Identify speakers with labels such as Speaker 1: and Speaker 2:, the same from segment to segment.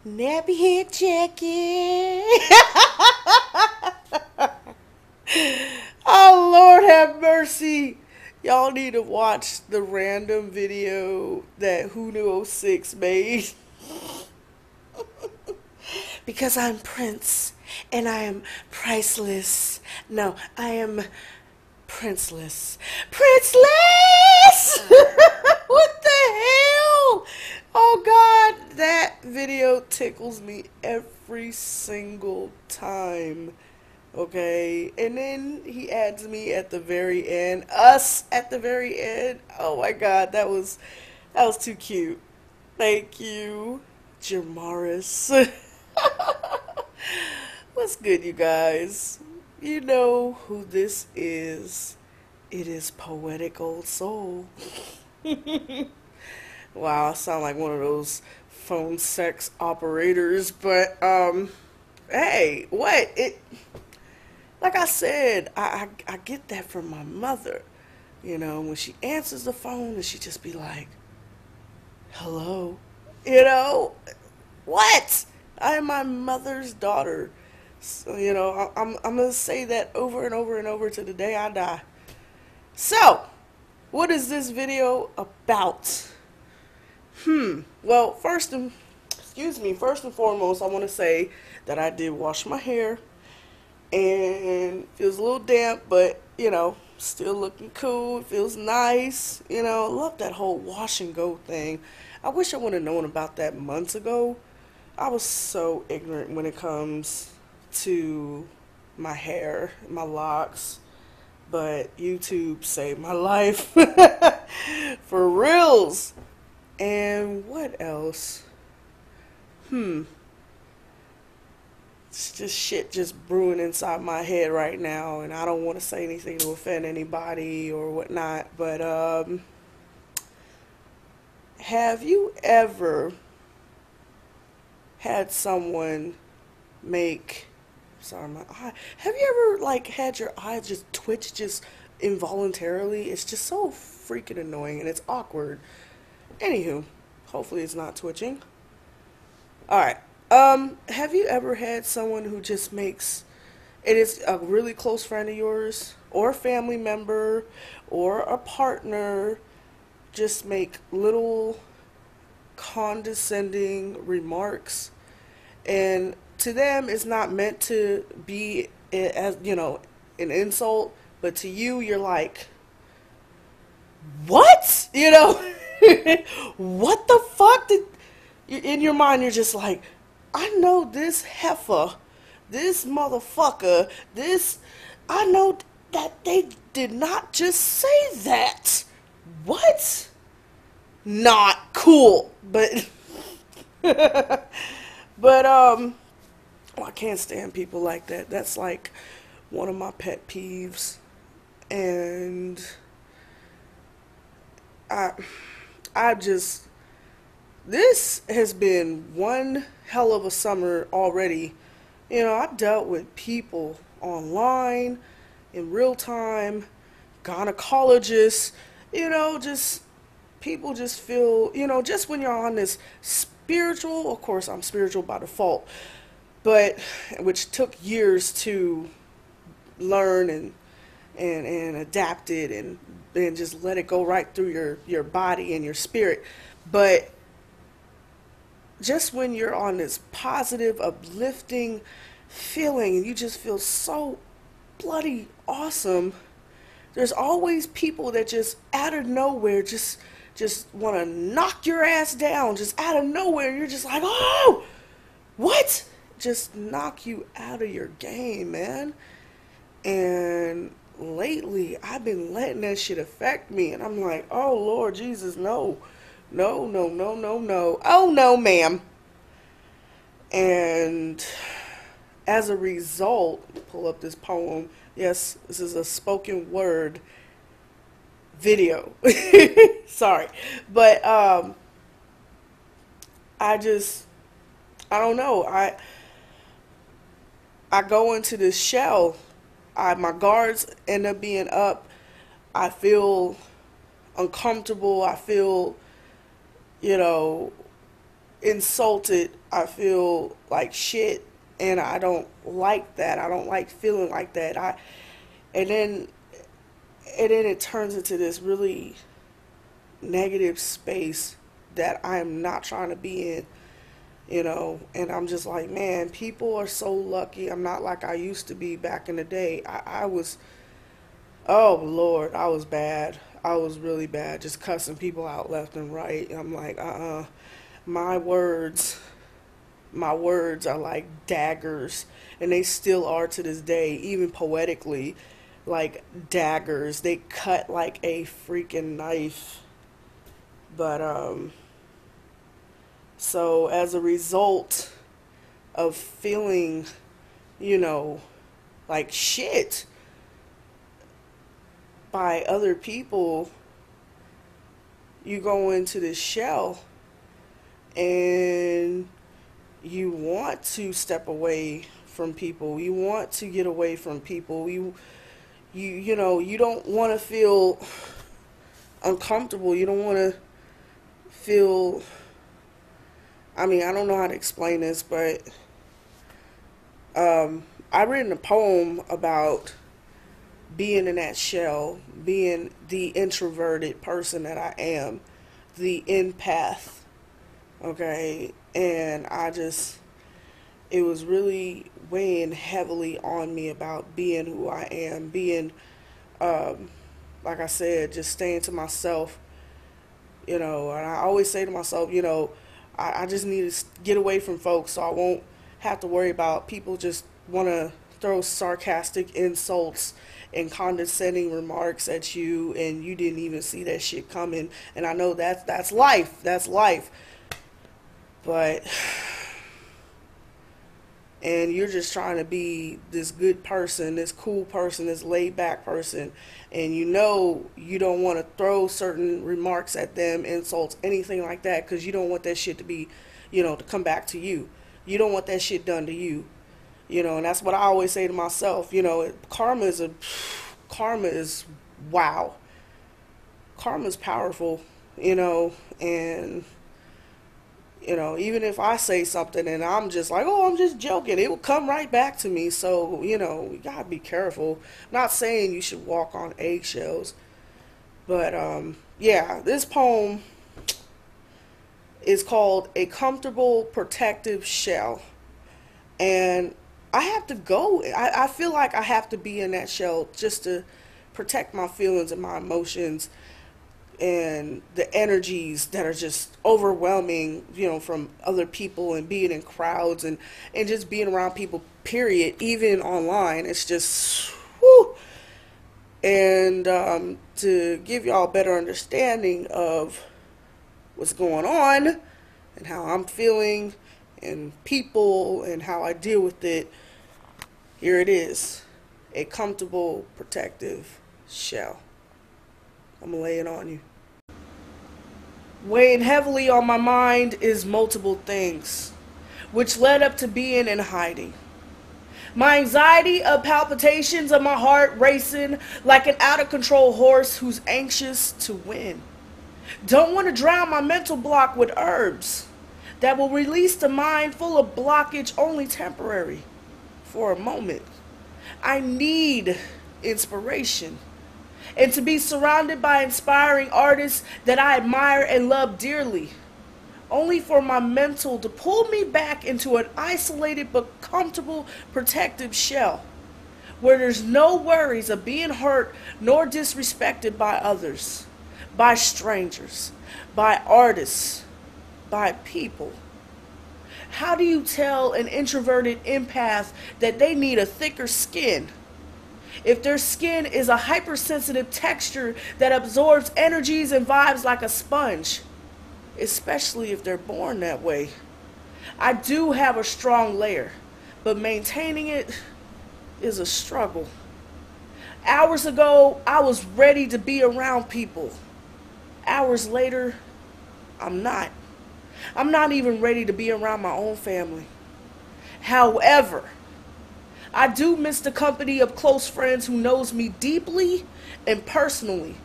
Speaker 1: Nappy head jacket. Oh, Lord have mercy. Y'all need to watch the random video that Who 6 made. Because I'm Prince and I am priceless. No, I am princeless. Princeless! What the hell? Oh God, that video tickles me every single time. Okay, and then he adds me at the very end, us at the very end. Oh my God, that was too cute. Thank you, Jamaris. What's good, you guys? You know who this is. It is Poetic Old Soul. Wow, I sound like one of those phone sex operators, but hey, what? Like I said, I get that from my mother. You know, when she answers the phone and she just be like, "Hello." You know, what? I am my mother's daughter. So, I'm going to say that over and over and over to the day I die. So, what is this video about? Well, first and foremost, I want to say that I did wash my hair and it feels a little damp, but still looking cool. It feels nice. I love that whole wash and go thing. I wish I would have known about that months ago. I was so ignorant when it comes to my hair, my locks, but YouTube saved my life. For reals. And what else? It's just shit just brewing inside my head right now, and I don't want to say anything to offend anybody or whatnot, but have you ever had someone make sorry my eye have you ever like had your eyes just twitch just involuntarily? It's just so freaking annoying and it's awkward. Anywho, hopefully it's not twitching. All right. Have you ever had someone who just makes it is a really close friend of yours or a family member or a partner just make little condescending remarks, and to them it's not meant to be as an insult, but to you you're like, what? What the fuck did in your mind you're just like, I know this heifer, this motherfucker, this I know that they did not just say that. What? Not cool. But but I can't stand people like that. That's like one of my pet peeves. And I I just this has been one hell of a summer already. I've dealt with people online in real time, gynecologists, just people just feel, just when you're on this spiritual, of course I'm spiritual by default, but which took years to learn and adapt it and just let it go right through your body and your spirit. But just when you're on this positive, uplifting feeling and you just feel so bloody awesome, there's always people that just out of nowhere just want to knock your ass down just out of nowhere. You're just like, oh, what? Just knock you out of your game, man. And lately, I've been letting that shit affect me, and I'm like, oh Lord Jesus, no, no, no, no, no, no, oh no, ma'am. And as a result, pull up this poem. Yes, this is a spoken word video. Sorry, but I just I don't know. I go into this shell. My guards end up being up. I feel uncomfortable. I feel, you know, insulted, I feel like shit, and I don't like that. I don't like feeling like that. And then it turns into this really negative space that I'm not trying to be in, and I'm just like, man, people are so lucky. I'm not like I used to be back in the day. I was, oh Lord, I was bad. I was really bad, just cussing people out left and right. I'm like, my words, my words are like daggers, and they still are to this day, even poetically, like daggers. They cut like a freaking knife. But so as a result of feeling, you know, like shit by other people, you go into this shell and you want to step away from people. You want to get away from people. You don't want to feel uncomfortable. You don't want to feel, I mean, I don't know how to explain this, but I written a poem about being in that shell, being the introverted person that I am, the empath, okay? And it was really weighing heavily on me about being who I am, being, like I said, just staying to myself, and I always say to myself, I just need to get away from folks so I won't have to worry about people just want to throw sarcastic insults and condescending remarks at you, and you didn't even see that shit coming. And I know that's life. That's life. But and you're just trying to be this good person, this cool person, this laid back person, and you don't want to throw certain remarks at them, insults, anything like that, because you don't want that shit to be, to come back to you. You don't want that shit done to you. And that's what I always say to myself. Karma is wow. Karma is powerful, and even if I say something and I'm just like, oh, I'm just joking, it will come right back to me. So, we gotta be careful. I'm not saying you should walk on eggshells, but yeah, this poem is called A Comfortable Protective Shell. And I have to go. I feel like I have to be in that shell just to protect my feelings and my emotions and the energies that are just overwhelming, from other people and being in crowds and just being around people, period, even online. It's just, whew. And to give y'all a better understanding of what's going on and how I'm feeling and people and how I deal with it, here it is. A comfortable, protective shell. I'm gonna lay it on you. Weighing heavily on my mind is multiple things, which led up to being in hiding. My anxiety of palpitations of my heart racing like an out-of-control horse who's anxious to win. Don't want to drown my mental block with herbs that will release the mind full of blockage only temporary, for a moment. I need inspiration, and to be surrounded by inspiring artists that I admire and love dearly, only for my mental to pull me back into an isolated but comfortable protective shell, where there's no worries of being hurt nor disrespected by others, by strangers, by artists, by people. How do you tell an introverted empath that they need a thicker skin if their skin is a hypersensitive texture that absorbs energies and vibes like a sponge, especially if they're born that way? I do have a strong layer, but maintaining it is a struggle. Hours ago, I was ready to be around people. Hours later, I'm not. I'm not even ready to be around my own family. However, I do miss the company of close friends who knows me deeply and personally,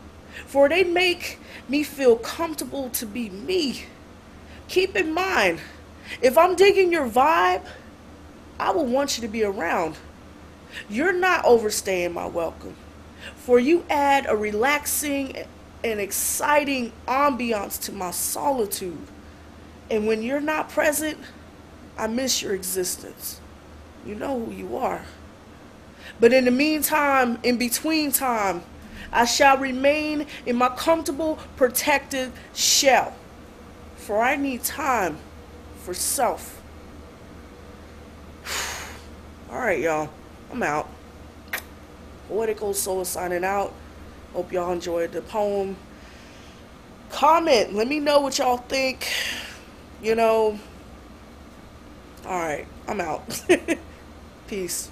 Speaker 1: for they make me feel comfortable to be me. Keep in mind, If I'm digging your vibe, I will want you to be around. You're not overstaying my welcome, for you add a relaxing and exciting ambiance to my solitude. And when you're not present, I miss your existence. You know who you are. But in the meantime, in between time, I shall remain in my comfortable, protected shell. For I need time for self. Alright, y'all. I'm out. Poetical Soul is signing out. Hope y'all enjoyed the poem. Comment. Let me know what y'all think. You know. Alright. I'm out. Peace.